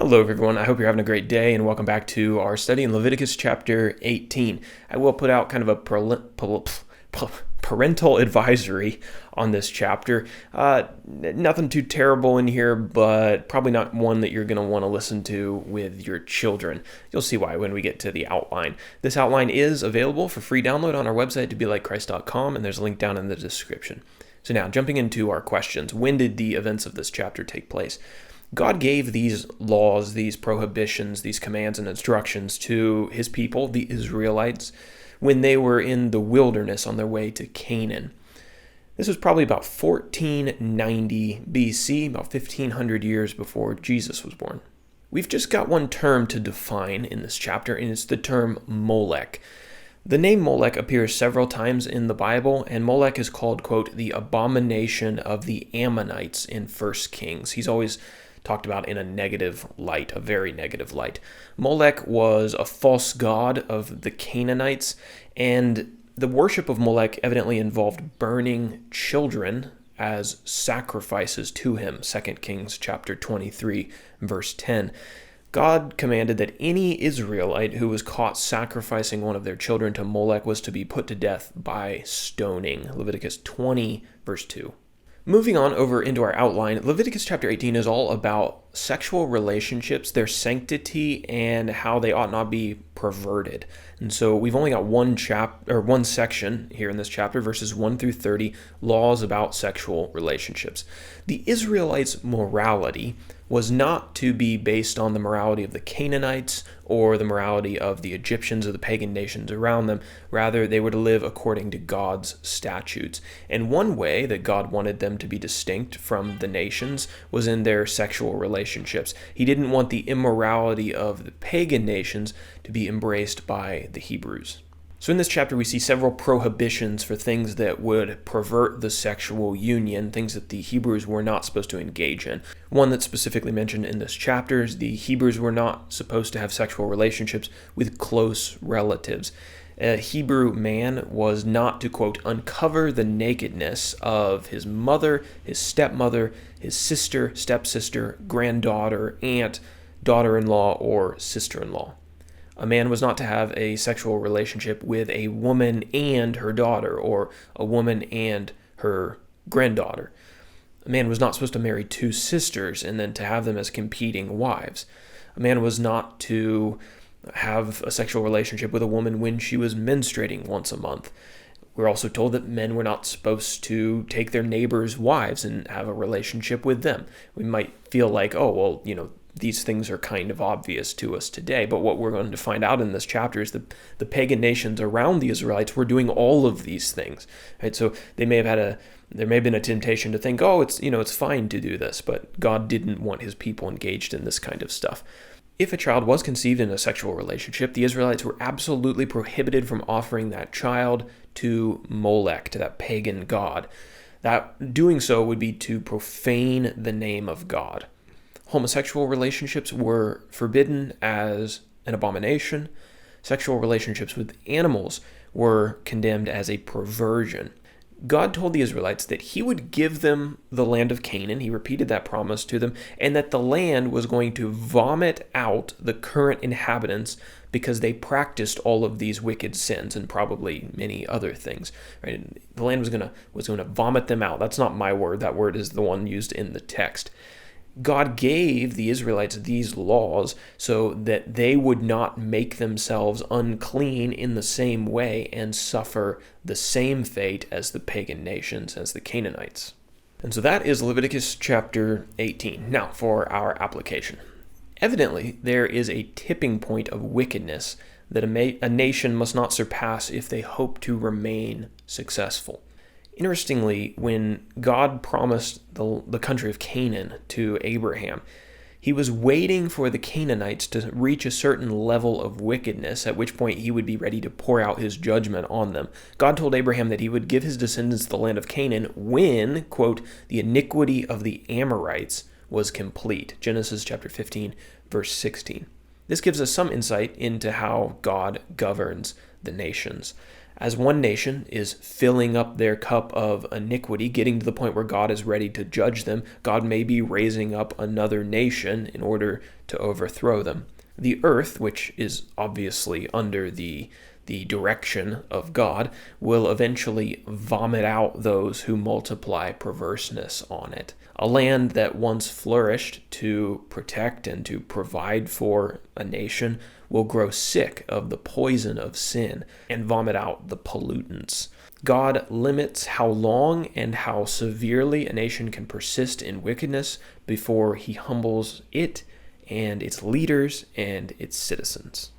Hello everyone, I hope you're having a great day and welcome back to our study in Leviticus chapter 18. I will put out kind of a parental advisory on this chapter. Nothing too terrible in here, but probably not one that you're going to want to listen to with your children. You'll see why when we get to the outline. This outline is available for free download on our website, tobelikechrist.com, and there's a link down in the description. So now, jumping into our questions, when did the events of this chapter take place? God gave these laws, these prohibitions, these commands and instructions to his people, the Israelites, when they were in the wilderness on their way to Canaan. This was probably about 1490 BC, about 1500 years before Jesus was born. We've just got one term to define in this chapter, and it's the term Molech. The name Molech appears several times in the Bible, and Molech is called, quote, the abomination of the Ammonites in 1 Kings. He's always talked about in a negative light, a very negative light. Molech was a false god of the Canaanites, and the worship of Molech evidently involved burning children as sacrifices to him. 2 Kings chapter 23, verse 10. God commanded that any Israelite who was caught sacrificing one of their children to Molech was to be put to death by stoning. Leviticus 20, verse 2. Moving on over into our outline, Leviticus chapter 18 is all about sexual relationships, their sanctity, and how they ought not be perverted. And so we've only got one section here in this chapter, verses 1 through 30, laws about sexual relationships. The Israelites' morality was not to be based on the morality of the Canaanites or the morality of the Egyptians or the pagan nations around them. Rather, they were to live according to God's statutes. And one way that God wanted them to be distinct from the nations was in their sexual relationships. He didn't want the immorality of the pagan nations to be embraced by the Hebrews. So in this chapter, we see several prohibitions for things that would pervert the sexual union, things that the Hebrews were not supposed to engage in. One that's specifically mentioned in this chapter is the Hebrews were not supposed to have sexual relationships with close relatives. A Hebrew man was not to, quote, uncover the nakedness of his mother, his stepmother, his sister, stepsister, granddaughter, aunt, daughter-in-law, or sister-in-law. A man was not to have a sexual relationship with a woman and her daughter, or a woman and her granddaughter. A man was not supposed to marry two sisters and then to have them as competing wives. A man was not to have a sexual relationship with a woman when she was menstruating once a month. We're also told that men were not supposed to take their neighbors' wives and have a relationship with them. We might feel like, these things are kind of obvious to us today, but what we're going to find out in this chapter is that the pagan nations around the Israelites were doing all of these things, right? So there may have been a temptation to think, it's fine to do this, but God didn't want his people engaged in this kind of stuff. If a child was conceived in a sexual relationship, the Israelites were absolutely prohibited from offering that child to Molech, to that pagan god. That doing so would be to profane the name of God. Homosexual relationships were forbidden as an abomination. Sexual relationships with animals were condemned as a perversion. God told the Israelites that he would give them the land of Canaan. He repeated that promise to them, and that the land was going to vomit out the current inhabitants because they practiced all of these wicked sins and probably many other things. Right? The land was going to vomit them out. That's not my word. That word is the one used in the text. God gave the Israelites these laws so that they would not make themselves unclean in the same way and suffer the same fate as the pagan nations, as the Canaanites. And so that is Leviticus chapter 18. Now for our application. Evidently, there is a tipping point of wickedness that a nation must not surpass if they hope to remain successful. Interestingly, when God promised the country of Canaan to Abraham, he was waiting for the Canaanites to reach a certain level of wickedness, at which point he would be ready to pour out his judgment on them. God told Abraham that he would give his descendants the land of Canaan when, quote, the iniquity of the Amorites was complete. Genesis chapter 15, verse 16. This gives us some insight into how God governs the nations. As one nation is filling up their cup of iniquity, getting to the point where God is ready to judge them, God may be raising up another nation in order to overthrow them. The earth, which is obviously under the direction of God, will eventually vomit out those who multiply perverseness on it. A land that once flourished to protect and to provide for a nation will grow sick of the poison of sin and vomit out the pollutants. God limits how long and how severely a nation can persist in wickedness before he humbles it and its leaders and its citizens.